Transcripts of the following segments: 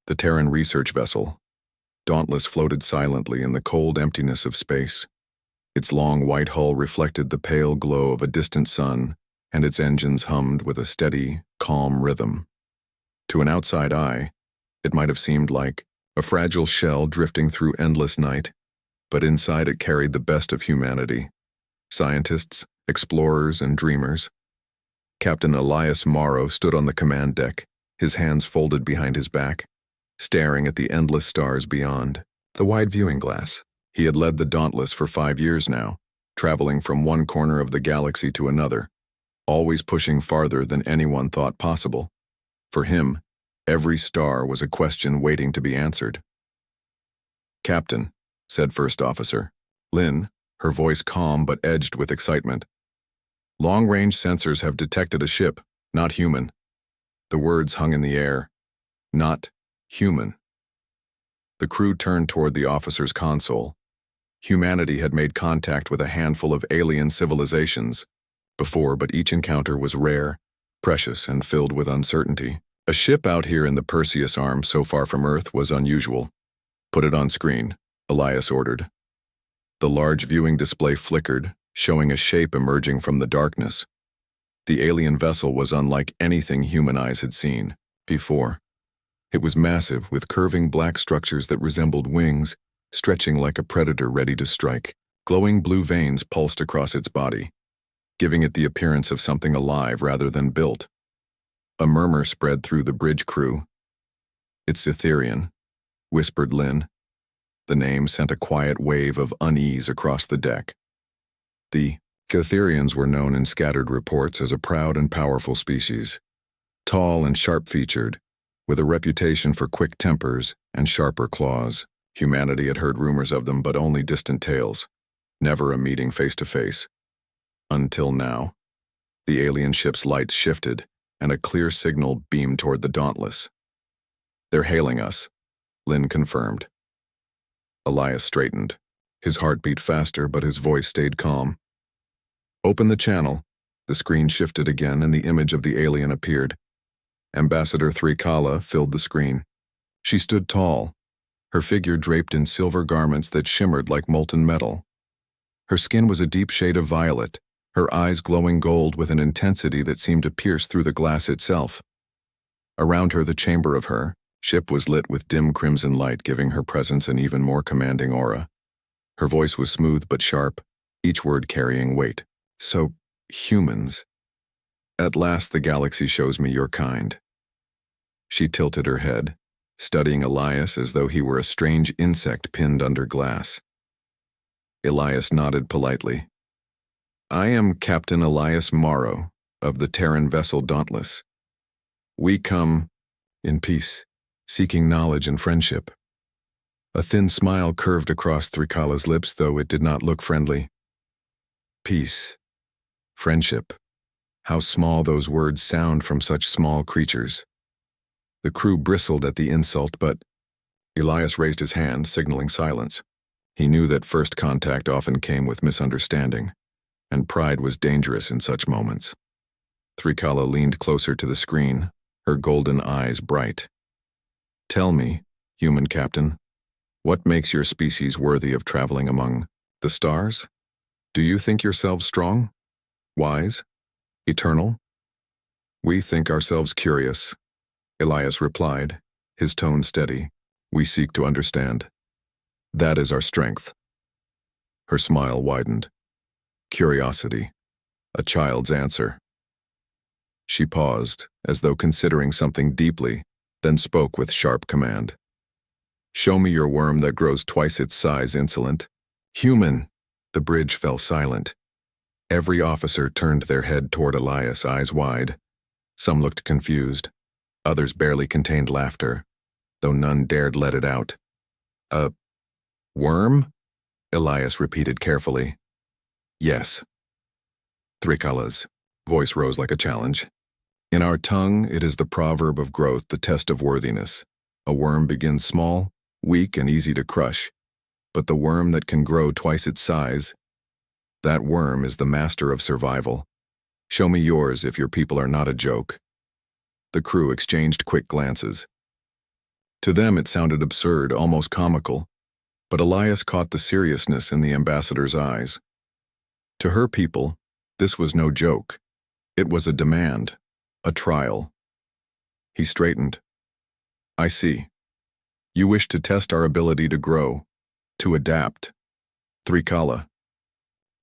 The Terran research vessel, Dauntless, floated silently in the cold emptiness of space. Its long white hull reflected the pale glow of a distant sun, and its engines hummed with a steady, calm rhythm. To an outside eye, it might have seemed like a fragile shell drifting through endless night, but inside it carried the best of humanity: scientists, explorers, and dreamers. Captain Elias Morrow stood on the command deck, his hands folded behind his back, staring at the endless stars beyond. The wide viewing glass. He had led the Dauntless for 5 years now, traveling from one corner of the galaxy to another, always pushing farther than anyone thought possible. For him, every star was a question waiting to be answered. "Captain," said First Officer Lynn, her voice calm but edged with excitement. "Long-range sensors have detected a ship, not human." The words hung in the air. Not human. The crew turned toward the officer's console. Humanity had made contact with a handful of alien civilizations before, but each encounter was rare, precious, and filled with uncertainty. A ship out here in the Perseus Arm so far from Earth was unusual. "Put it on screen," Elias ordered. The large viewing display flickered, showing a shape emerging from the darkness. The alien vessel was unlike anything human eyes had seen before. It was massive, with curving black structures that resembled wings, stretching like a predator ready to strike. Glowing blue veins pulsed across its body, giving it the appearance of something alive rather than built. A murmur spread through the bridge crew. "It's Etherian," whispered Lynn. The name sent a quiet wave of unease across the deck. The Etherians were known in scattered reports as a proud and powerful species, tall and sharp-featured, with a reputation for quick tempers and sharper claws. Humanity had heard rumors of them, but only distant tales, never a meeting face-to-face. Until now. The alien ship's lights shifted, and a clear signal beamed toward the Dauntless. "They're hailing us," Lynn confirmed. Elias straightened. His heart beat faster, but his voice stayed calm. "Open the channel." The screen shifted again, and the image of the alien appeared. Ambassador Thrikala filled the screen. She stood tall, her figure draped in silver garments that shimmered like molten metal. Her skin was a deep shade of violet, her eyes glowing gold with an intensity that seemed to pierce through the glass itself. Around her, the chamber of her ship was lit with dim crimson light, giving her presence an even more commanding aura. Her voice was smooth but sharp, each word carrying weight. "So, humans. At last the galaxy shows me your kind." She tilted her head, studying Elias as though he were a strange insect pinned under glass. Elias nodded politely. "I am Captain Elias Morrow, of the Terran vessel Dauntless. We come in peace, seeking knowledge and friendship." A thin smile curved across Thrikala's lips, though it did not look friendly. Peace. Friendship. How small those words sound from such small creatures. The crew bristled at the insult, but Elias raised his hand, signaling silence. He knew that first contact often came with misunderstanding, and pride was dangerous in such moments. Thrikala leaned closer to the screen, her golden eyes bright. "Tell me, human captain, what makes your species worthy of traveling among the stars? Do you think yourselves strong? Wise? Eternal?" "We think ourselves curious," Elias replied, his tone steady. "We seek to understand. That is our strength." Her smile widened. Curiosity. A child's answer. She paused, as though considering something deeply, then spoke with sharp command. "Show me your worm that grows twice its size, Insolent." "Human!" The bridge fell silent. Every officer turned their head toward Elias, eyes wide. Some looked confused. Others barely contained laughter, though none dared let it out. "A worm?" Elias repeated carefully. "Yes." Thrikala's voice rose like a challenge. "In our tongue, it is the proverb of growth, the test of worthiness. A worm begins small, weak, and easy to crush. But the worm that can grow twice its size, that worm is the master of survival. Show me yours if your people are not a joke." The crew exchanged quick glances. To them it sounded absurd, almost comical, but Elias caught the seriousness in the ambassador's eyes. To her people, this was no joke. It was a demand, a trial. He straightened. I see. You wish to test our ability to grow, to adapt. Thrikala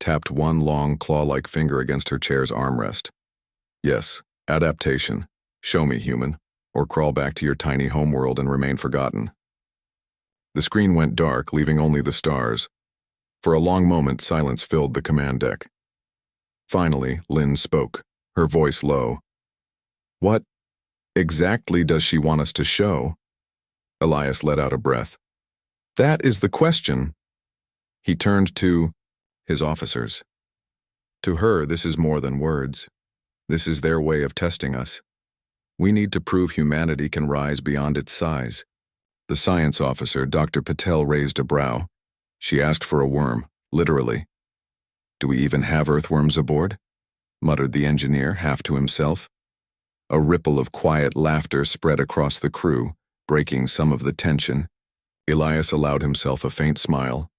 tapped one long claw-like finger against her chair's armrest. Yes, adaptation. Show me, human, or crawl back to your tiny homeworld and remain forgotten. The screen went dark, leaving only the stars. For a long moment, silence filled the command deck. Finally, Lynn spoke, her voice low. What exactly does she want us to show? Elias let out a breath. That is the question. He turned to his officers. To her, this is more than words. This is their way of testing us. We need to prove humanity can rise beyond its size. The science officer, Dr. Patel, raised a brow. She asked for a worm, literally. Do we even have earthworms aboard? Muttered the engineer, half to himself. A ripple of quiet laughter spread across the crew, breaking some of the tension. Elias allowed himself a faint smile.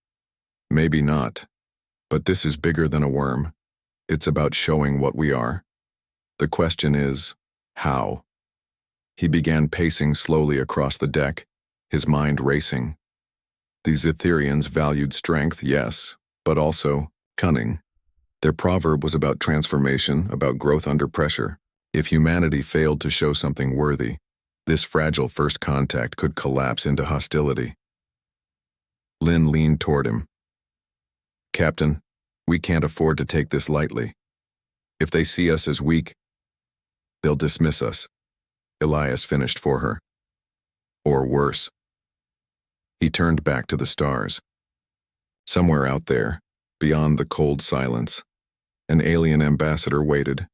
Maybe not. But this is bigger than a worm. It's about showing what we are. The question is, how? He began pacing slowly across the deck, his mind racing. These Etherians valued strength, yes, but also cunning. Their proverb was about transformation, about growth under pressure. If humanity failed to show something worthy, this fragile first contact could collapse into hostility. Lynn leaned toward him. Captain, we can't afford to take this lightly. If they see us as weak, they'll dismiss us. Elias finished for her. Or worse. He turned back to the stars. Somewhere out there, beyond the cold silence, an alien ambassador waited,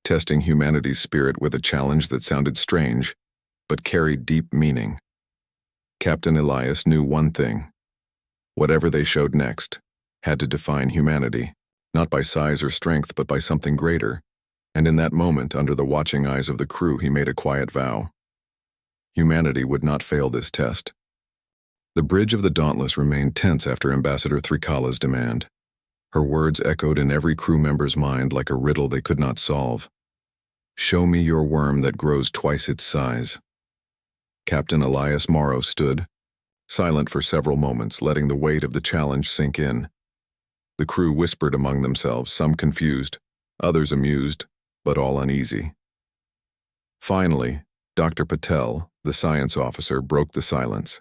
testing humanity's spirit with a challenge that sounded strange, but carried deep meaning. Captain Elias knew one thing. Whatever they showed next had to define humanity, not by size or strength, but by something greater. And in that moment, under the watching eyes of the crew, he made a quiet vow. Humanity would not fail this test. The bridge of the Dauntless remained tense after Ambassador Thrikala's demand. Her words echoed in every crew member's mind like a riddle they could not solve. Show me your worm that grows twice its size. Captain Elias Morrow stood, silent for several moments, letting the weight of the challenge sink in. The crew whispered among themselves, some confused, others amused, but all uneasy. Finally, Dr. Patel, the science officer, broke the silence.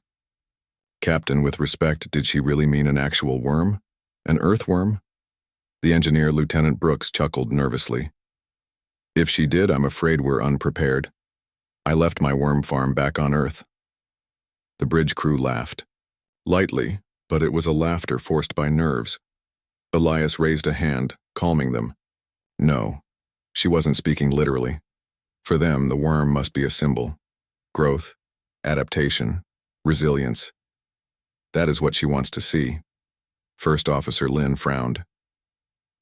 Captain, with respect, did she really mean an actual worm? An earthworm? The engineer, Lieutenant Brooks, chuckled nervously. If she did, I'm afraid we're unprepared. I left my worm farm back on Earth. The bridge crew laughed. Lightly, but it was a laughter forced by nerves. Elias raised a hand, calming them. No, she wasn't speaking literally. For them, the worm must be a symbol. Growth, adaptation, resilience. That is what she wants to see. First Officer Lynn frowned.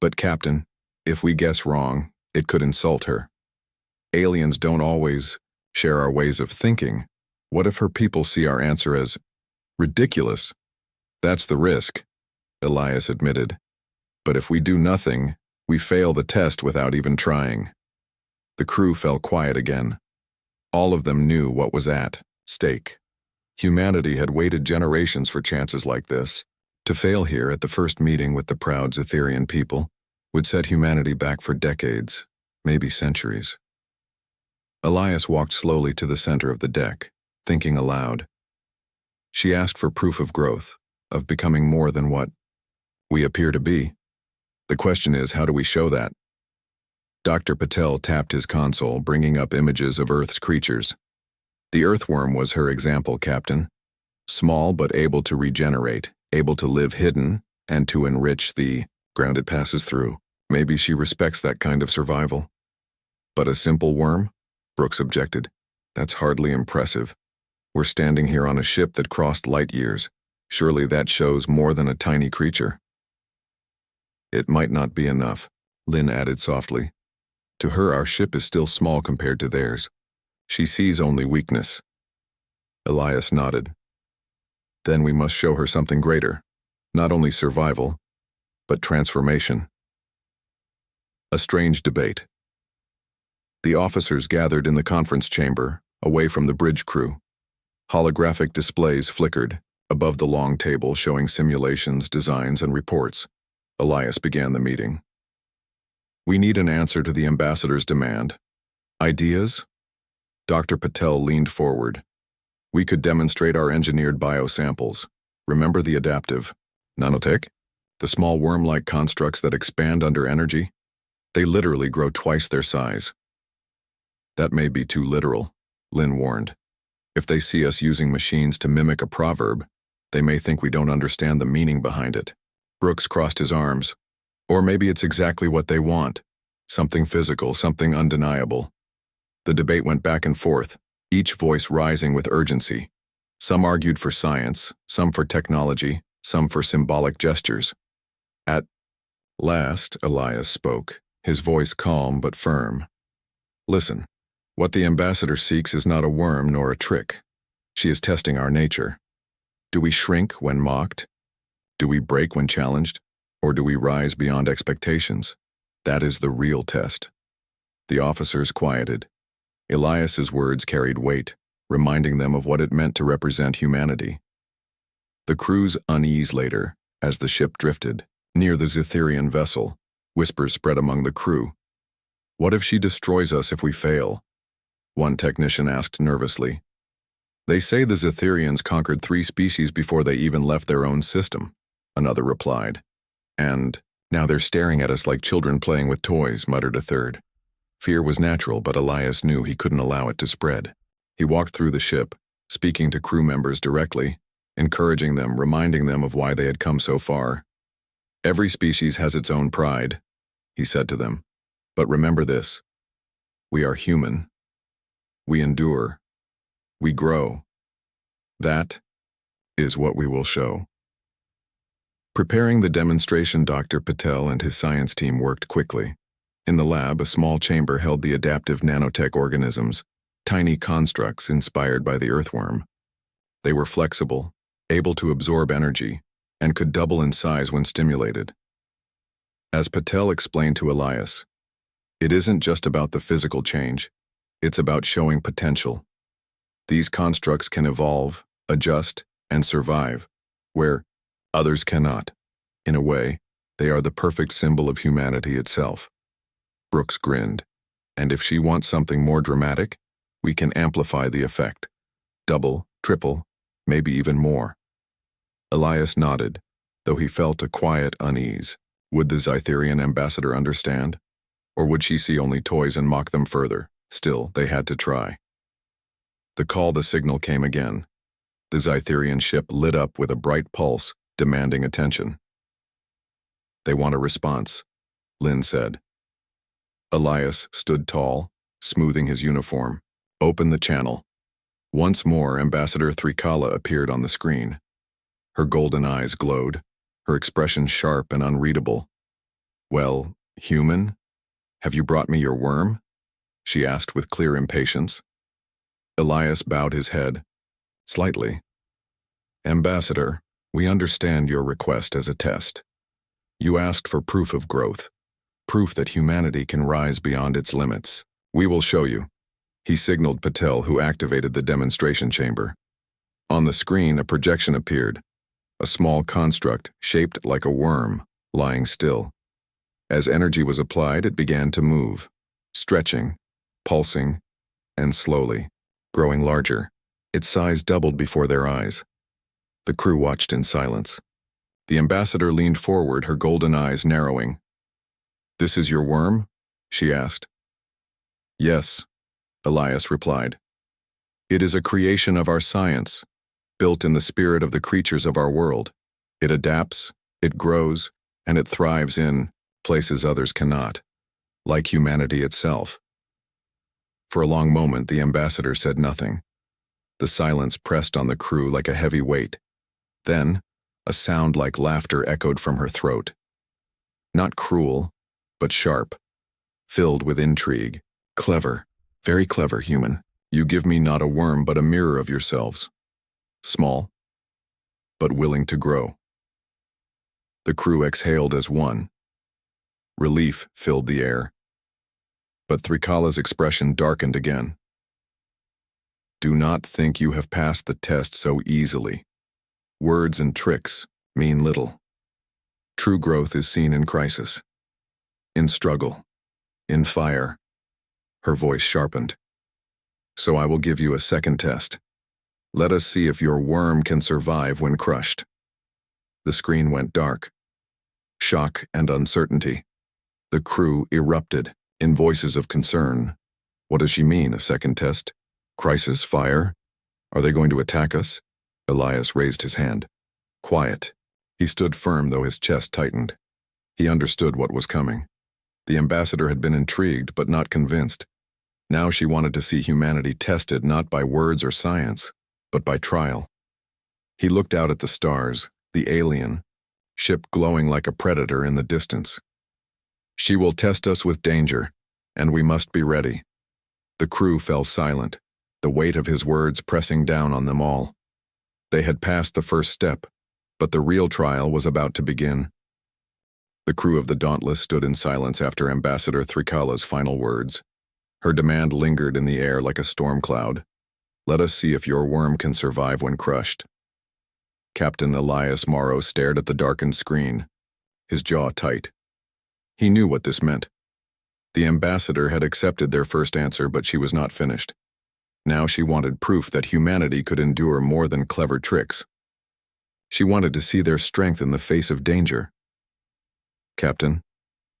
But Captain, if we guess wrong, it could insult her. Aliens don't always share our ways of thinking. What if her people see our answer as ridiculous? That's the risk, Elias admitted. But if we do nothing, we fail the test without even trying. The crew fell quiet again. All of them knew what was at stake. Humanity had waited generations for chances like this. To fail here at the first meeting with the proud Etherian people would set humanity back for decades, maybe centuries. Elias walked slowly to the center of the deck, thinking aloud. She asked for proof of growth, of becoming more than what we appear to be. The question is, how do we show that? Dr. Patel tapped his console, bringing up images of Earth's creatures. The earthworm was her example, Captain. Small but able to regenerate, able to live hidden, and to enrich the ground it passes through. Maybe she respects that kind of survival. But a simple worm? Brooks objected. That's hardly impressive. We're standing here on a ship that crossed light years. Surely that shows more than a tiny creature. It might not be enough, Lynn added softly. To her, our ship is still small compared to theirs. She sees only weakness. Elias nodded. Then we must show her something greater. Not only survival, but transformation. A strange debate. The officers gathered in the conference chamber, away from the bridge crew. Holographic displays flickered above the long table showing simulations, designs, and reports. Elias began the meeting. We need an answer to the ambassador's demand. Ideas? Dr. Patel leaned forward. We could demonstrate our engineered biosamples. Remember the adaptive nanotech? The small worm-like constructs that expand under energy? They literally grow twice their size. That may be too literal, Lynn warned. If they see us using machines to mimic a proverb, they may think we don't understand the meaning behind it. Brooks crossed his arms. Or maybe it's exactly what they want. Something physical, something undeniable. The debate went back and forth, each voice rising with urgency. Some argued for science, some for technology, some for symbolic gestures. At last, Elias spoke, his voice calm but firm. Listen, what the ambassador seeks is not a worm nor a trick. She is testing our nature. Do we shrink when mocked? Do we break when challenged? Or do we rise beyond expectations? That is the real test. The officers quieted. Elias's words carried weight, reminding them of what it meant to represent humanity. The crew's unease later, as the ship drifted, near the Zetherian vessel, whispers spread among the crew. What if she destroys us if we fail? One technician asked nervously. They say the Zetherians conquered 3 species before they even left their own system, another replied. And now they're staring at us like children playing with toys, muttered a third. Fear was natural, but Elias knew he couldn't allow it to spread. He walked through the ship, speaking to crew members directly, encouraging them, reminding them of why they had come so far. Every species has its own pride, he said to them. But remember this. We are human. We endure. We grow. That is what we will show. Preparing the demonstration, Dr. Patel and his science team worked quickly. In the lab, a small chamber held the adaptive nanotech organisms, tiny constructs inspired by the earthworm. They were flexible, able to absorb energy, and could double in size when stimulated. As Patel explained to Elias, it isn't just about the physical change, it's about showing potential. These constructs can evolve, adjust, and survive, where others cannot. In a way, they are the perfect symbol of humanity itself. Brooks grinned. And if she wants something more dramatic, we can amplify the effect. Double, triple, maybe even more. Elias nodded, though he felt a quiet unease. Would the Zytherian ambassador understand? Or would she see only toys and mock them further? Still, they had to try. The signal came again. The Zytherian ship lit up with a bright pulse, demanding attention. They want a response, Lynn said. Elias stood tall, smoothing his uniform. Open the channel. Once more, Ambassador Thrikala appeared on the screen. Her golden eyes glowed, her expression sharp and unreadable. Well, human? Have you brought me your worm? She asked with clear impatience. Elias bowed his head, slightly. Ambassador, we understand your request as a test. You asked for proof of growth, proof that humanity can rise beyond its limits. We will show you. He signaled Patel, who activated the demonstration chamber. On the screen, a projection appeared, a small construct shaped like a worm, lying still. As energy was applied, it began to move, stretching, pulsing, and slowly, growing larger. Its size doubled before their eyes. The crew watched in silence. The ambassador leaned forward, her golden eyes narrowing. This is your worm? She asked. Yes, Elias replied. It is a creation of our science, built in the spirit of the creatures of our world. It adapts, it grows, and it thrives in places others cannot, like humanity itself. For a long moment, the ambassador said nothing. The silence pressed on the crew like a heavy weight. Then, a sound like laughter echoed from her throat. Not cruel, but sharp, filled with intrigue. Clever, very clever, human. You give me not a worm but a mirror of yourselves. small, but willing to grow. The crew exhaled as one. Relief filled the air. But Thrikala's expression darkened again. Do not think you have passed the test so easily. Words and tricks mean little. True growth is seen in crisis, in struggle, in fire. Her voice sharpened. So I will give you a second test. Let us see if your worm can survive when crushed. The screen went dark. Shock and uncertainty. The crew erupted in voices of concern. What does she mean, a second test? Crisis, fire? Are they going to attack us? Elias raised his hand. Quiet. He stood firm, though his chest tightened. He understood what was coming. The ambassador had been intrigued, but not convinced. Now she wanted to see humanity tested not by words or science, but by trial. He looked out at the stars, the alien, ship glowing like a predator in the distance. She will test us with danger, and we must be ready. The crew fell silent, the weight of his words pressing down on them all. They had passed the first step, but the real trial was about to begin. The crew of the Dauntless stood in silence after Ambassador Thrikala's final words. Her demand lingered in the air like a storm cloud. Let us see if your worm can survive when crushed. Captain Elias Morrow stared at the darkened screen, his jaw tight. He knew what this meant. The ambassador had accepted their first answer, but she was not finished. Now she wanted proof that humanity could endure more than clever tricks. She wanted to see their strength in the face of danger. Captain,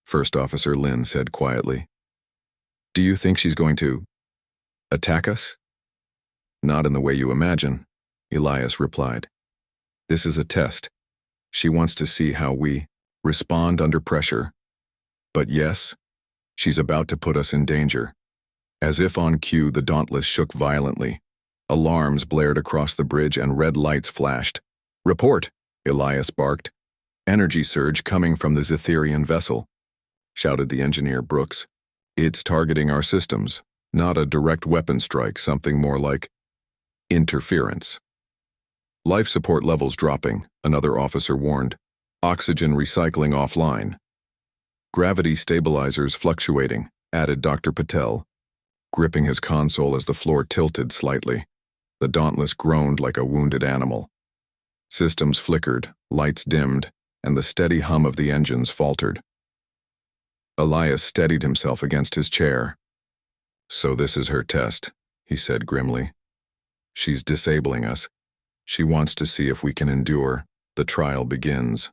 First Officer Lin said quietly, do you think she's going to attack us? Not in the way you imagine, Elias replied. This is a test. She wants to see how we respond under pressure. But yes, she's about to put us in danger. As if on cue, the Dauntless shook violently. Alarms blared across the bridge and red lights flashed. Report, Elias barked. Energy surge coming from the Zetherian vessel, shouted the engineer Brooks. It's targeting our systems, not a direct weapon strike, something more like interference. Life support levels dropping, another officer warned. Oxygen recycling offline. Gravity stabilizers fluctuating, added Dr. Patel, gripping his console as the floor tilted slightly. The Dauntless groaned like a wounded animal. Systems flickered, lights dimmed, and the steady hum of the engines faltered. Elias steadied himself against his chair. So this is her test, he said grimly. She's disabling us. She wants to see if we can endure. The trial begins.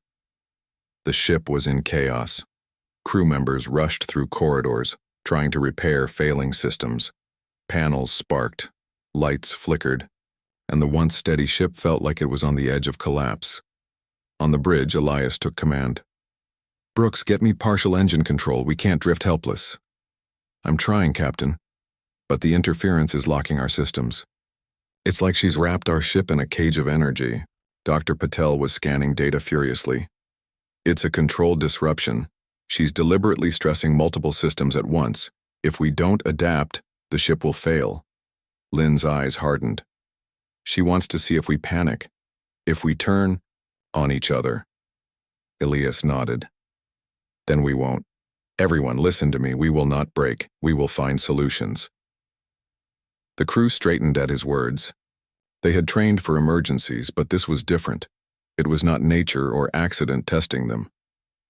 The ship was in chaos. Crew members rushed through corridors, trying to repair failing systems. Panels sparked, lights flickered, and the once steady ship felt like it was on the edge of collapse. On the bridge, Elias took command. Brooks, get me partial engine control. We can't drift helpless. I'm trying, Captain, but the interference is locking our systems. It's like she's wrapped our ship in a cage of energy. Dr. Patel was scanning data furiously. It's a controlled disruption. She's deliberately stressing multiple systems at once. If we don't adapt, the ship will fail. Lynn's eyes hardened. She wants to see if we panic, if we turn on each other. Elias nodded. Then we won't. Everyone, listen to me. We will not break. We will find solutions. The crew straightened at his words. They had trained for emergencies, but this was different. It was not nature or accident testing them.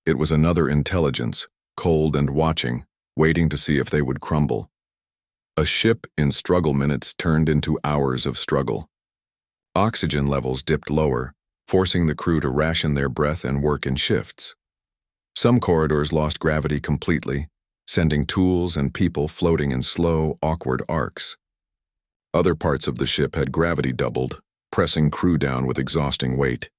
It was another intelligence, cold and watching, waiting to see if they would crumble. A ship in struggle minutes turned into hours of struggle. Oxygen levels dipped lower, forcing the crew to ration their breath and work in shifts. Some corridors lost gravity completely, sending tools and people floating in slow, awkward arcs. Other parts of the ship had gravity doubled, pressing crew down with exhausting weight.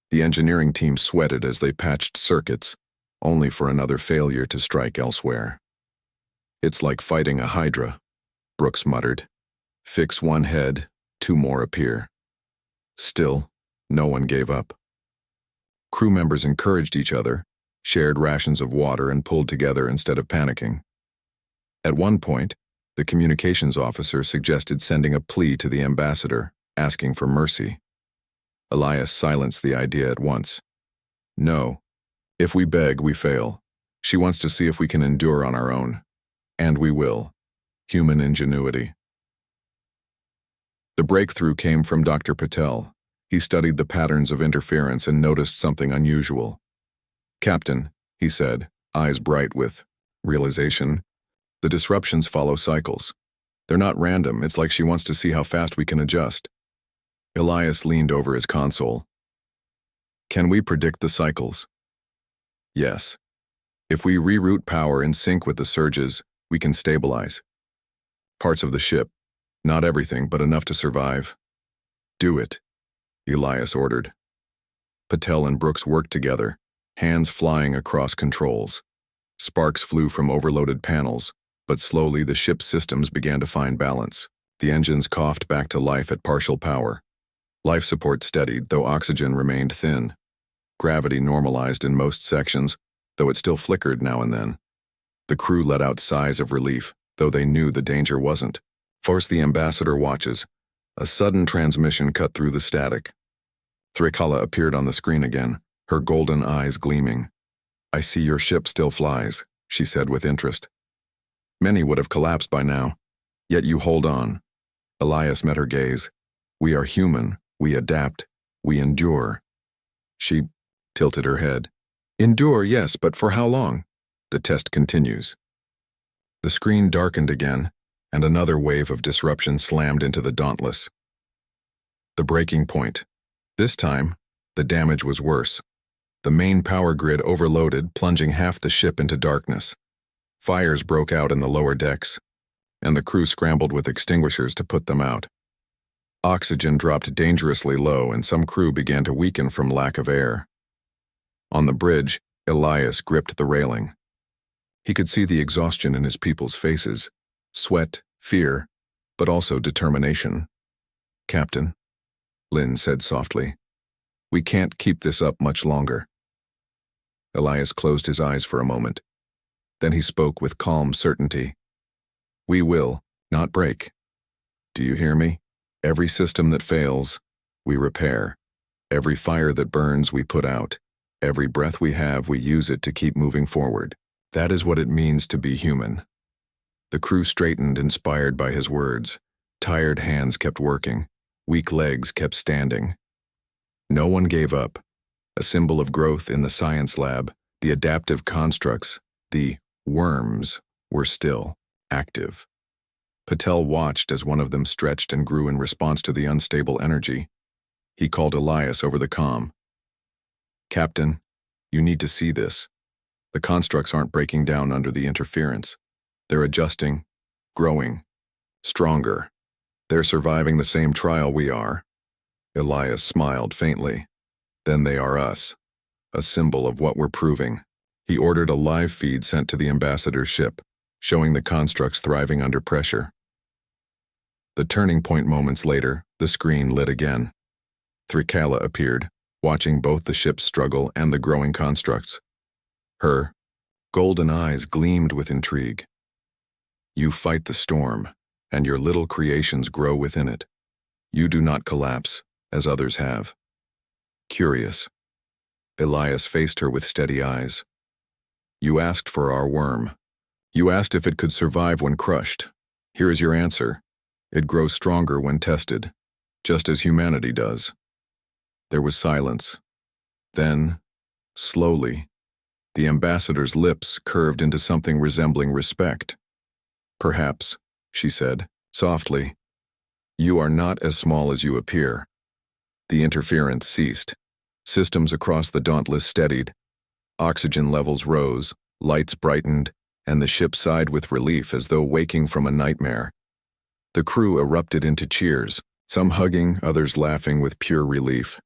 The engineering team sweated as they patched circuits, only for another failure to strike elsewhere. It's like fighting a hydra, Brooks muttered. Fix one head, two more appear. Still, no one gave up. Crew members encouraged each other, shared rations of water, and pulled together instead of panicking. At one point, the communications officer suggested sending a plea to the ambassador. asking for mercy. Elias silenced the idea at once. No. If we beg, we fail. She wants to see if we can endure on our own. And we will. Human ingenuity. The breakthrough came from Dr. Patel. He studied the patterns of interference and noticed something unusual. "Captain," he said, eyes bright with realization, "the disruptions follow cycles. They're not random, it's like she wants to see how fast we can adjust." Elias leaned over his console. "Can we predict the cycles?" "Yes. If we reroute power in sync with the surges, we can stabilize. Parts of the ship. Not everything, but enough to survive." "Do it," Elias ordered. Patel and Brooks worked together, hands flying across controls. Sparks flew from overloaded panels, but slowly the ship's systems began to find balance. The engines coughed back to life at partial power. Life support steadied, though oxygen remained thin. Gravity normalized in most sections, though it still flickered now and then. The crew let out sighs of relief, though they knew the danger wasn't. Force the ambassador watches. A sudden transmission cut through the static. Thrikala appeared on the screen again, her golden eyes gleaming. "I see your ship still flies," she said with interest. "Many would have collapsed by now, yet you hold on." Elias met her gaze. "We are human, we adapt, we endure." She tilted her head. "Endure, yes, but for how long?" The test continues. The screen darkened again, and another wave of disruption slammed into the Dauntless. The breaking point. This time, the damage was worse. The main power grid overloaded, plunging half the ship into darkness. Fires broke out in the lower decks, and the crew scrambled with extinguishers to put them out. Oxygen dropped dangerously low, and some crew began to weaken from lack of air. On the bridge, Elias gripped the railing. He could see the exhaustion in his people's faces. Sweat, fear, but also determination. "Captain," Lynn said softly, "we can't keep this up much longer." Elias closed his eyes for a moment. Then he spoke with calm certainty. "We will not break. Do you hear me? Every system that fails, we repair. Every fire that burns, we put out. Every breath we have, we use it to keep moving forward. That is what it means to be human." The crew straightened, inspired by his words. Tired hands kept working. Weak legs kept standing. No one gave up. A symbol of growth in the science lab, the adaptive constructs, the worms, were still active. Patel watched as one of them stretched and grew in response to the unstable energy. He called Elias over the comm. "Captain, you need to see this. The constructs aren't breaking down under the interference. They're adjusting, growing, stronger. They're surviving the same trial we are." Elias smiled faintly. "Then they are us, a symbol of what we're proving." He ordered a live feed sent to the ambassador's ship, showing the constructs thriving under pressure. The turning point moments later, the screen lit again. Thrikala appeared, watching both the ship's struggle and the growing constructs. Her golden eyes gleamed with intrigue. "You fight the storm, and your little creations grow within it. You do not collapse, as others have." Curious. Elias faced her with steady eyes. "You asked for our worm. You asked if it could survive when crushed. Here is your answer. It grows stronger when tested, just as humanity does." There was silence. Then, slowly, the ambassador's lips curved into something resembling respect. "Perhaps," she said, softly, "you are not as small as you appear." The interference ceased. Systems across the Dauntless steadied. Oxygen levels rose, lights brightened, and the ship sighed with relief as though waking from a nightmare. The crew erupted into cheers, some hugging, others laughing with pure relief.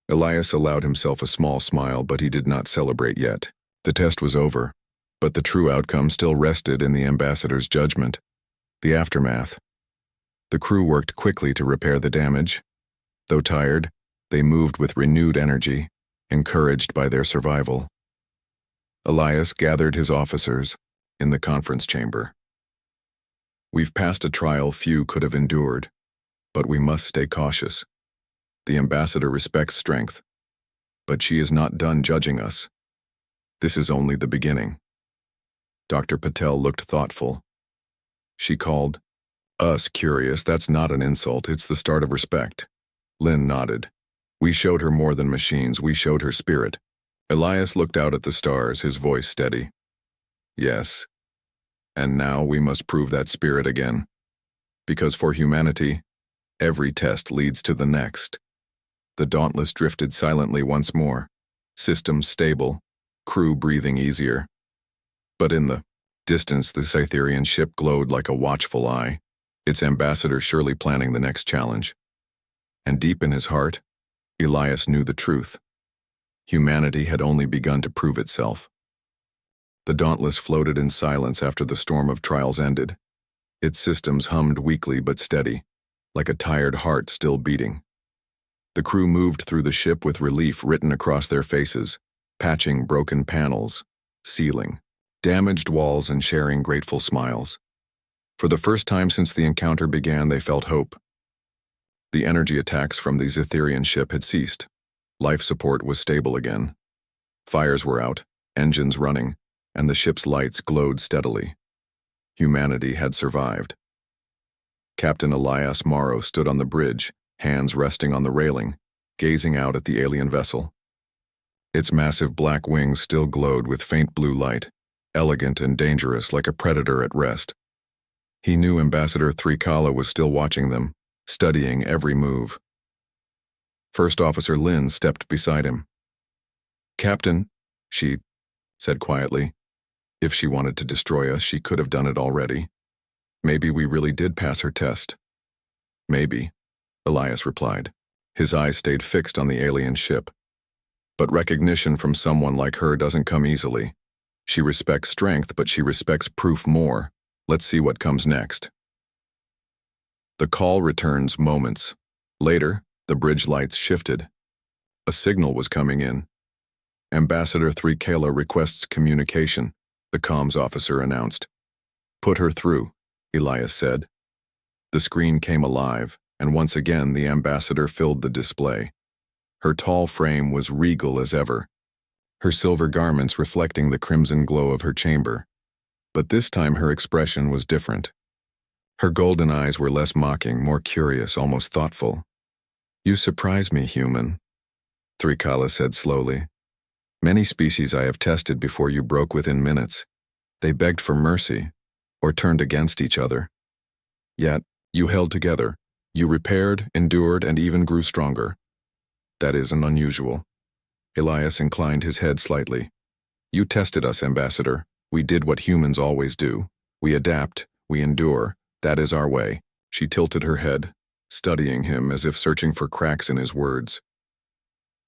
Elias allowed himself a small smile, but he did not celebrate yet. The test was over, but the true outcome still rested in the ambassador's judgment. The aftermath. The crew worked quickly to repair the damage. Though tired, they moved with renewed energy, encouraged by their survival. Elias gathered his officers in the conference chamber. "We've passed a trial few could have endured. But we must stay cautious. The ambassador respects strength, but she is not done judging us. This is only the beginning. Dr. Patel looked thoughtful. She called us curious. That's not an insult, it's the start of respect. Lynn nodded. We showed her more than machines, we showed her spirit. Elias looked out at the stars, his voice steady. Yes. And now we must prove that spirit again. Because for humanity, every test leads to the next. The Dauntless drifted silently once more, systems stable, crew breathing easier. But in the distance, the Scytherian ship glowed like a watchful eye, its ambassador surely planning the next challenge. And deep in his heart, Elias knew the truth. Humanity had only begun to prove itself. The Dauntless floated in silence after the storm of trials ended. Its systems hummed weakly but steady, like a tired heart still beating. The crew moved through the ship with relief written across their faces, patching broken panels, sealing damaged walls and sharing grateful smiles. For the first time since the encounter began, they felt hope. The energy attacks from the Scytherian ship had ceased. Life support was stable again. Fires were out, engines running, and the ship's lights glowed steadily. Humanity had survived. Captain Elias Morrow stood on the bridge, hands resting on the railing, gazing out at the alien vessel. Its massive black wings still glowed with faint blue light, elegant and dangerous like a predator at rest. He knew Ambassador Thrikala was still watching them, studying every move. First Officer Lynn stepped beside him. Captain, she said quietly. If she wanted to destroy us, she could have done it already. Maybe we really did pass her test. Maybe, Elias replied. His eyes stayed fixed on the alien ship. But recognition from someone like her doesn't come easily. She respects strength, but she respects proof more. Let's see what comes next. The call returns moments. Later, the bridge lights shifted. A signal was coming in. Ambassador Thrikala requests communication, the comms officer announced. Put her through, Elias said. The screen came alive, and once again the ambassador filled the display. Her tall frame was regal as ever, her silver garments reflecting the crimson glow of her chamber. But this time her expression was different. Her golden eyes were less mocking, more curious, almost thoughtful. You surprise me, human, Thrikala said slowly. Many species I have tested before you broke within minutes. They begged for mercy, or turned against each other. Yet, you held together. You repaired, endured, and even grew stronger. That is unusual. Elias inclined his head slightly. You tested us, Ambassador. We did what humans always do. We adapt, we endure. That is our way. She tilted her head, studying him as if searching for cracks in his words.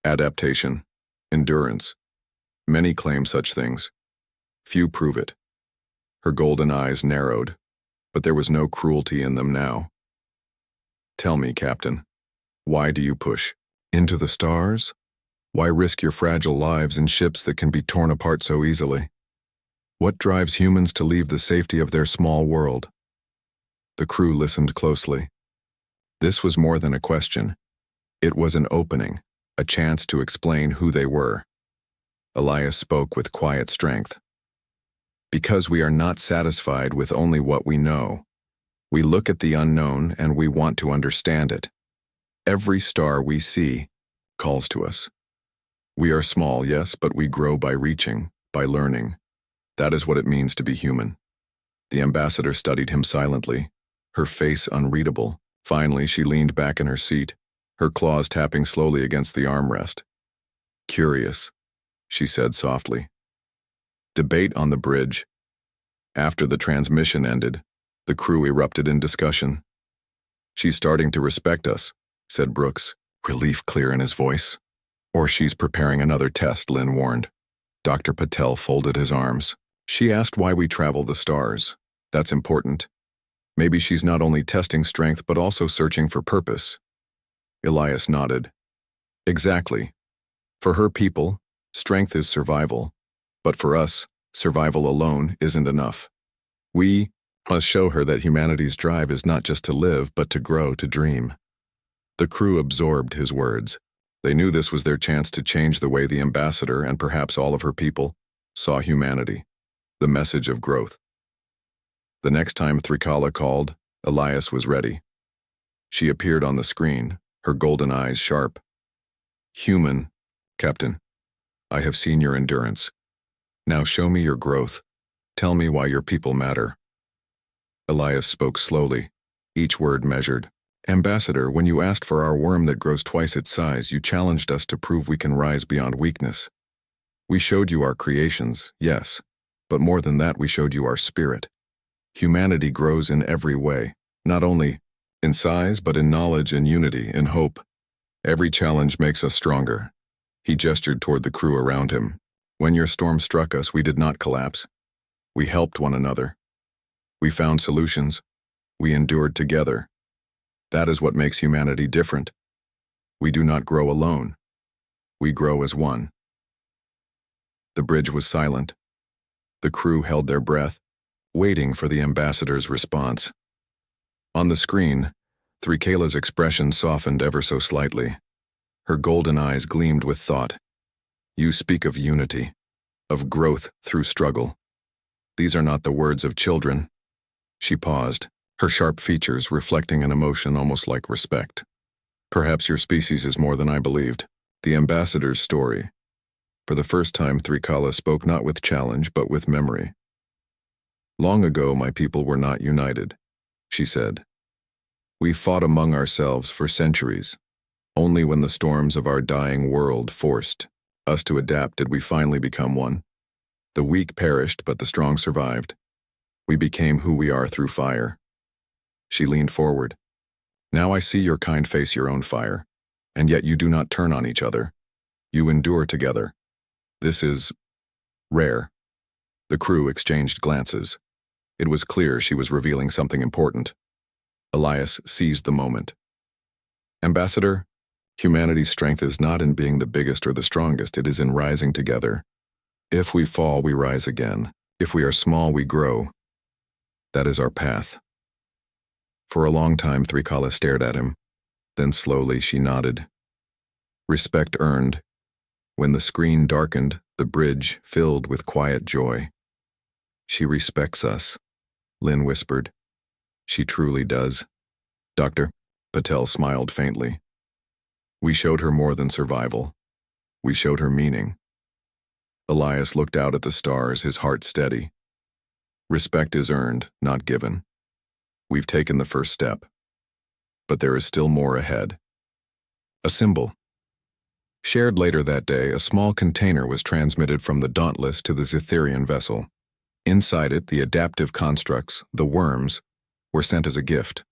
Adaptation. Endurance. Many claim such things. Few prove it. Her golden eyes narrowed, but there was no cruelty in them now. Tell me, Captain, why do you push? Into the stars? Why risk your fragile lives in ships that can be torn apart so easily? What drives humans to leave the safety of their small world? The crew listened closely. This was more than a question. It was an opening, a chance to explain who they were. Elias spoke with quiet strength. Because we are not satisfied with only what we know. We look at the unknown and we want to understand it. Every star we see calls to us. We are small, yes, but we grow by reaching, by learning. That is what it means to be human. The ambassador studied him silently, her face unreadable. Finally, she leaned back in her seat, her claws tapping slowly against the armrest. Curious, she said softly. Debate on the bridge. After the transmission ended, the crew erupted in discussion. She's starting to respect us, said Brooks, relief clear in his voice. Or she's preparing another test, Lynn warned. Dr. Patel folded his arms. She asked why we travel the stars. That's important. Maybe she's not only testing strength but also searching for purpose. Elias nodded. Exactly. For her people, strength is survival. But for us, survival alone isn't enough. We, Must show her that humanity's drive is not just to live, but to grow, to dream. The crew absorbed his words. They knew this was their chance to change the way the ambassador, and perhaps all of her people, saw humanity, the message of growth. The next time Thrikala called, Elias was ready. She appeared on the screen, her golden eyes sharp. "Human, Captain, I have seen your endurance. Now show me your growth. Tell me why your people matter." Elias spoke slowly, each word measured. "Ambassador, when you asked for our worm that grows twice its size, you challenged us to prove we can rise beyond weakness. We showed you our creations, yes, but more than that, we showed you our spirit. Humanity grows in every way, not only in size, but in knowledge, in unity, in hope. Every challenge makes us stronger." He gestured toward the crew around him. "When your storm struck us, we did not collapse. We helped one another. We found solutions. We endured together. That is what makes humanity different. We do not grow alone. We grow as one." The bridge was silent. The crew held their breath, waiting for the ambassador's response. On the screen, Thrikala's expression softened ever so slightly. Her golden eyes gleamed with thought. "You speak of unity, of growth through struggle. These are not the words of children." She paused, her sharp features reflecting an emotion almost like respect. "Perhaps your species is more than I believed." The ambassador's story. For the first time, Thrikala spoke not with challenge, but with memory. "Long ago, my people were not united," she said. "We fought among ourselves for centuries. Only when the storms of our dying world forced us to adapt did we finally become one. The weak perished, but the strong survived. We became who we are through fire." She leaned forward. "Now I see your kind face your own fire, and yet you do not turn on each other. You endure together. This is rare." The crew exchanged glances. It was clear she was revealing something important. Elias seized the moment. "Ambassador, humanity's strength is not in being the biggest or the strongest, it is in rising together. If we fall, we rise again. If we are small, we grow. That is our path." For a long time, Thrikala stared at him. Then slowly she nodded. Respect earned. When the screen darkened, the bridge filled with quiet joy. "She respects us," Lynn whispered. "She truly does." "Doctor," Patel smiled faintly. "We showed her more than survival. We showed her meaning." Elias looked out at the stars, his heart steady. "Respect is earned, not given. We've taken the first step. But there is still more ahead." A symbol. Shared later that day, a small container was transmitted from the Dauntless to the Zetherian vessel. Inside it, the adaptive constructs, the worms, were sent as a gift.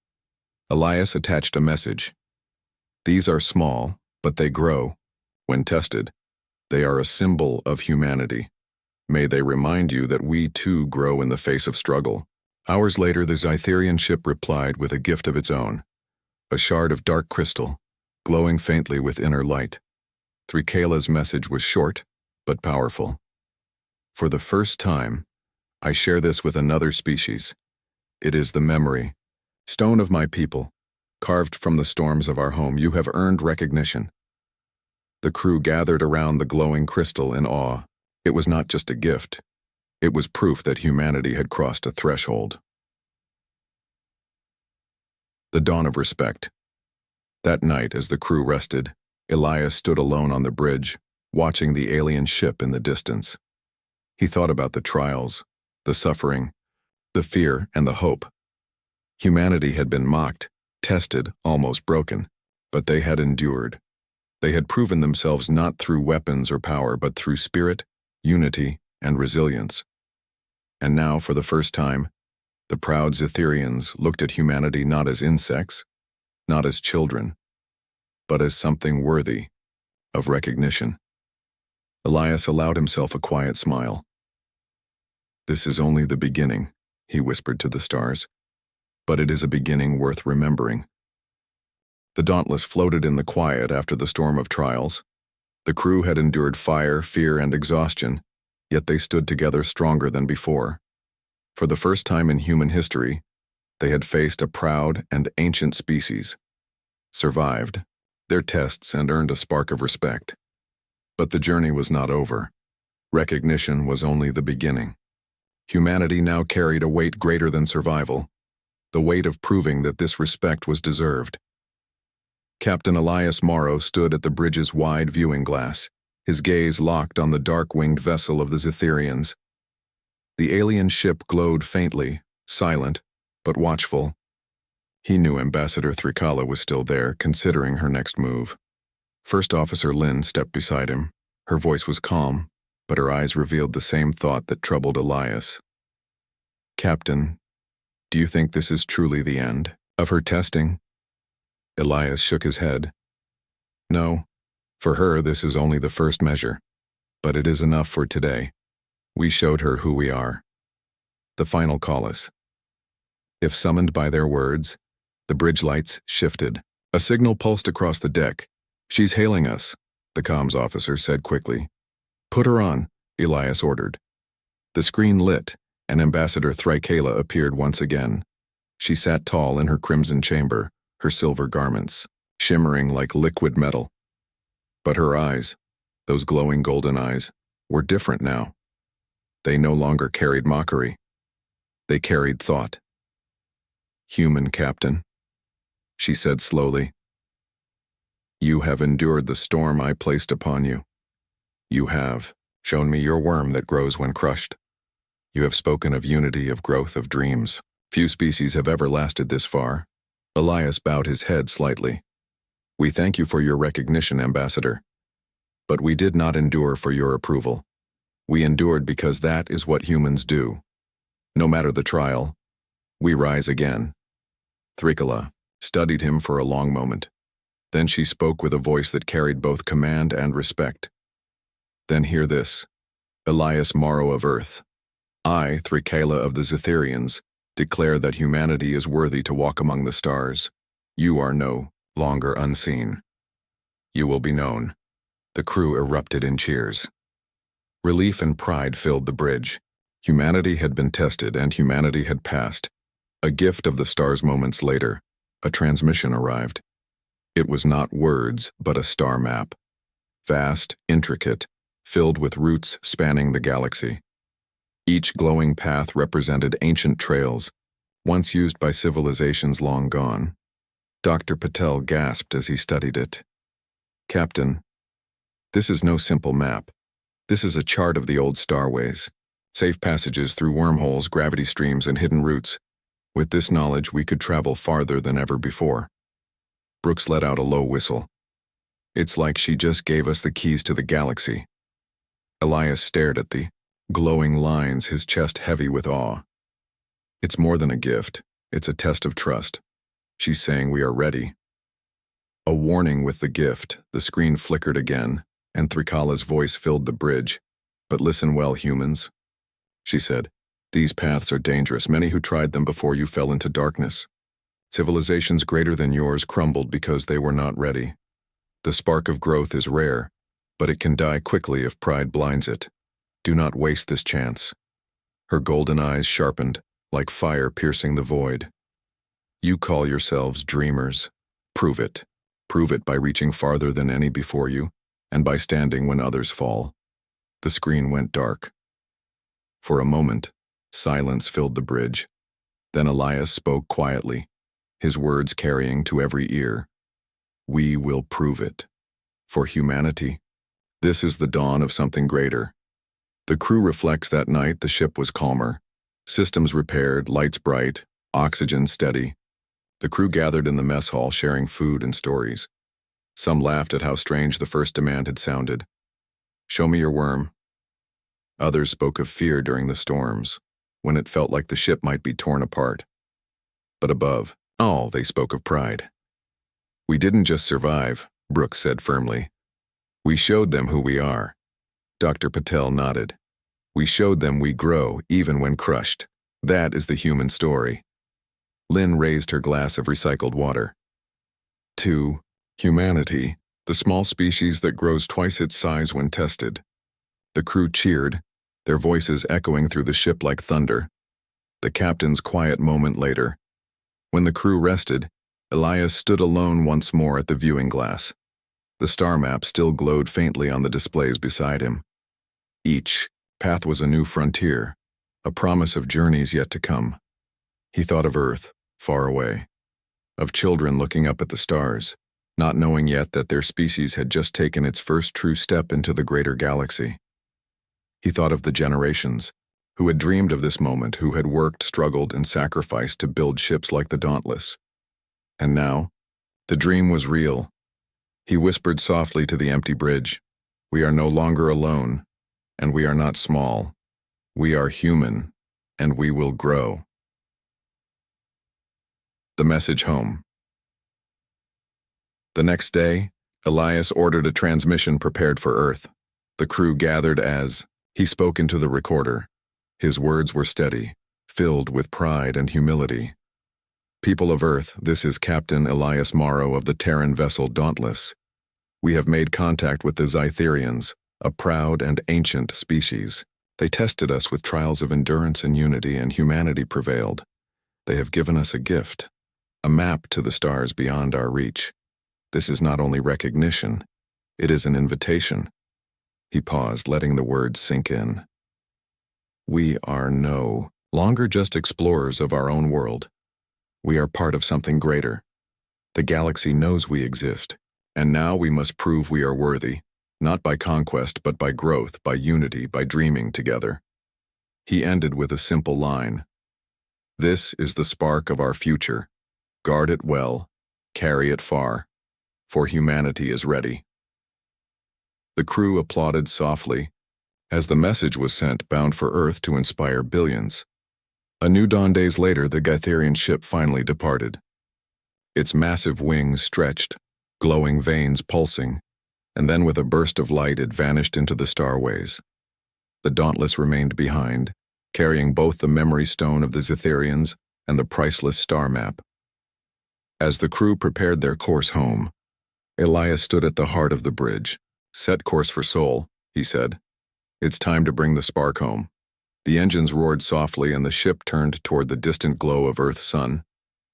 Elias attached a message. "These are small, but they grow. When tested, they are a symbol of humanity. May they remind you that we too grow in the face of struggle." Hours later, the Zytherian ship replied with a gift of its own, a shard of dark crystal, glowing faintly with inner light. Thrikala's message was short, but powerful. "For the first time, I share this with another species. It is the memory. Stone of my people, carved from the storms of our home, you have earned recognition." The crew gathered around the glowing crystal in awe. It was not just a gift. It was proof that humanity had crossed a threshold. The dawn of respect. That night, as the crew rested, Elias stood alone on the bridge, watching the alien ship in the distance. He thought about the trials, the suffering, the fear, and the hope. Humanity had been mocked, tested, almost broken, but they had endured. They had proven themselves not through weapons or power, but through spirit, unity, and resilience. And now, for the first time, the proud Zetherians looked at humanity not as insects, not as children, but as something worthy of recognition. Elias allowed himself a quiet smile. "This is only the beginning," he whispered to the stars, "but it is a beginning worth remembering." The Dauntless floated in the quiet after the storm of trials. The crew had endured fire, fear, and exhaustion, yet they stood together stronger than before. For the first time in human history, they had faced a proud and ancient species, survived their tests and earned a spark of respect. But the journey was not over. Recognition was only the beginning. Humanity now carried a weight greater than survival, the weight of proving that this respect was deserved. Captain Elias Morrow stood at the bridge's wide viewing glass, his gaze locked on the dark-winged vessel of the Zetherians. The alien ship glowed faintly, silent, but watchful. He knew Ambassador Thrikala was still there, considering her next move. First Officer Lynn stepped beside him. Her voice was calm, but her eyes revealed the same thought that troubled Elias. "Captain, do you think this is truly the end of her testing?" Elias shook his head. "No, for her this is only the first measure, but it is enough for today. We showed her who we are. The final call us." If summoned by their words, the bridge lights shifted. A signal pulsed across the deck. "She's hailing us," the comms officer said quickly. "Put her on," Elias ordered. The screen lit, and Ambassador Thrikala appeared once again. She sat tall in her crimson chamber, her silver garments shimmering like liquid metal. But her eyes, those glowing golden eyes, were different now. They no longer carried mockery. They carried thought. "Human captain," she said slowly. "You have endured the storm I placed upon you. You have shown me your worm that grows when crushed. You have spoken of unity, of growth, of dreams. Few species have ever lasted this far." Elias bowed his head slightly. "We thank you for your recognition, Ambassador. But we did not endure for your approval. We endured because that is what humans do. No matter the trial, we rise again." Thrikala studied him for a long moment. Then she spoke with a voice that carried both command and respect. "Then hear this, Elias Morrow of Earth. I, Thrikala of the Zetherians, declare that humanity is worthy to walk among the stars. You are no longer unseen. You will be known." The crew erupted in cheers. Relief and pride filled the bridge. Humanity had been tested and humanity had passed. A gift of the stars moments later, a transmission arrived. It was not words, but a star map. Vast, intricate, filled with routes spanning the galaxy. Each glowing path represented ancient trails, once used by civilizations long gone. Dr. Patel gasped as he studied it. "Captain, this is no simple map. This is a chart of the old starways. Safe passages through wormholes, gravity streams, and hidden routes. With this knowledge, we could travel farther than ever before." Brooks let out a low whistle. "It's like she just gave us the keys to the galaxy." Elias stared at the glowing lines, his chest heavy with awe. "It's more than a gift. It's a test of trust. She's saying we are ready." A warning with the gift, the screen flickered again, and Thrikala's voice filled the bridge. "But listen well, humans," she said. "These paths are dangerous. Many who tried them before you fell into darkness. Civilizations greater than yours crumbled because they were not ready. The spark of growth is rare, but it can die quickly if pride blinds it. Do not waste this chance." Her golden eyes sharpened, like fire piercing the void. "You call yourselves dreamers. Prove it. Prove it by reaching farther than any before you, and by standing when others fall." The screen went dark. For a moment, silence filled the bridge. Then Elias spoke quietly, his words carrying to every ear. "We will prove it. For humanity, this is the dawn of something greater." The crew reflects that night the ship was calmer. Systems repaired, lights bright, oxygen steady. The crew gathered in the mess hall sharing food and stories. Some laughed at how strange the first demand had sounded. "Show me your worm." Others spoke of fear during the storms, when it felt like the ship might be torn apart. But above all, they spoke of pride. "We didn't just survive," Brooks said firmly. "We showed them who we are." Dr. Patel nodded. "We showed them we grow even when crushed. That is the human story." Lynn raised her glass of recycled water. "To humanity, the small species that grows twice its size when tested." The crew cheered, their voices echoing through the ship like thunder. The captain's quiet moment later. When the crew rested, Elias stood alone once more at the viewing glass. The star map still glowed faintly on the displays beside him. Each path was a new frontier, a promise of journeys yet to come. He thought of Earth, far away, of children looking up at the stars, not knowing yet that their species had just taken its first true step into the greater galaxy. He thought of the generations who had dreamed of this moment, who had worked, struggled, and sacrificed to build ships like the Dauntless. And now, the dream was real. He whispered softly to the empty bridge, "We are no longer alone, and we are not small. We are human, and we will grow." The message home. The next day, Elias ordered a transmission prepared for Earth. The crew gathered as he spoke into the recorder. His words were steady, filled with pride and humility. "People of Earth, this is Captain Elias Morrow of the Terran vessel Dauntless. We have made contact with the Zytherians, a proud and ancient species. They tested us with trials of endurance and unity, and humanity prevailed. They have given us a gift, a map to the stars beyond our reach. This is not only recognition, it is an invitation." He paused, letting the words sink in. "We are no longer just explorers of our own world. We are part of something greater. The galaxy knows we exist, and now we must prove we are worthy, not by conquest, but by growth, by unity, by dreaming together." He ended with a simple line. "This is the spark of our future. Guard it well, carry it far, for humanity is ready." The crew applauded softly as the message was sent, bound for Earth to inspire billions. A new dawn days later, the Gytherian ship finally departed. Its massive wings stretched, glowing veins pulsing, and then with a burst of light it vanished into the starways. The Dauntless remained behind, carrying both the memory stone of the Zytherians and the priceless star map. As the crew prepared their course home, Elias stood at the heart of the bridge. "Set course for Sol," he said. "It's time to bring the spark home." The engines roared softly and the ship turned toward the distant glow of Earth's sun.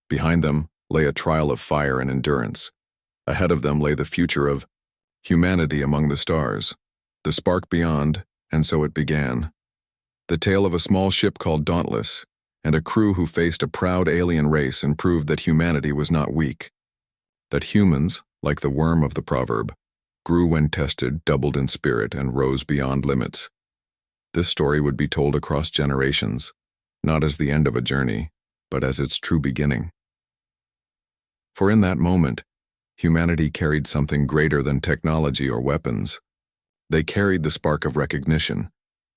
Behind them lay a trial of fire and endurance. Ahead of them lay the future of humanity among the stars, the spark beyond, and so it began. The tale of a small ship called Dauntless, and a crew who faced a proud alien race and proved that humanity was not weak. That humans, like the worm of the proverb, grew when tested, doubled in spirit, and rose beyond limits. This story would be told across generations, not as the end of a journey, but as its true beginning. For in that moment, humanity carried something greater than technology or weapons. They carried the spark of recognition,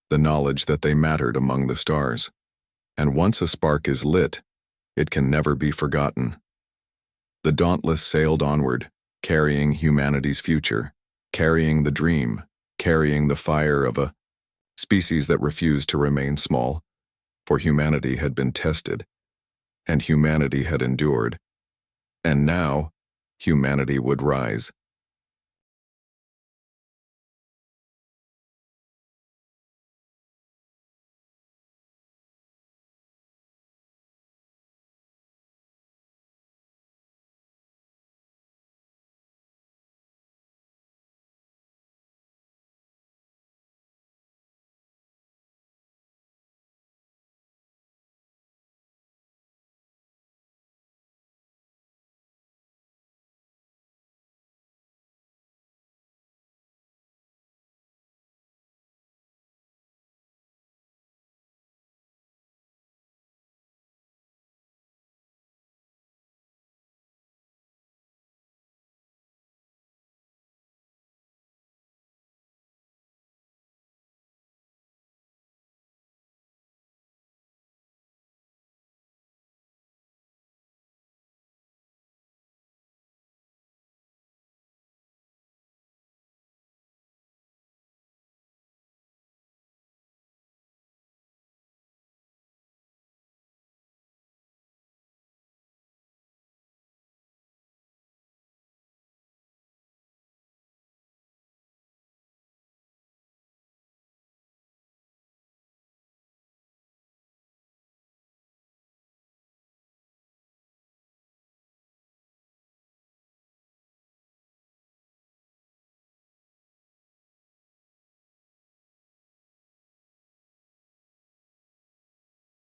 the knowledge that they mattered among the stars. And once a spark is lit, it can never be forgotten. The Dauntless sailed onward, carrying humanity's future, carrying the dream, carrying the fire of a species that refused to remain small, for humanity had been tested, and humanity had endured. And now, humanity would rise.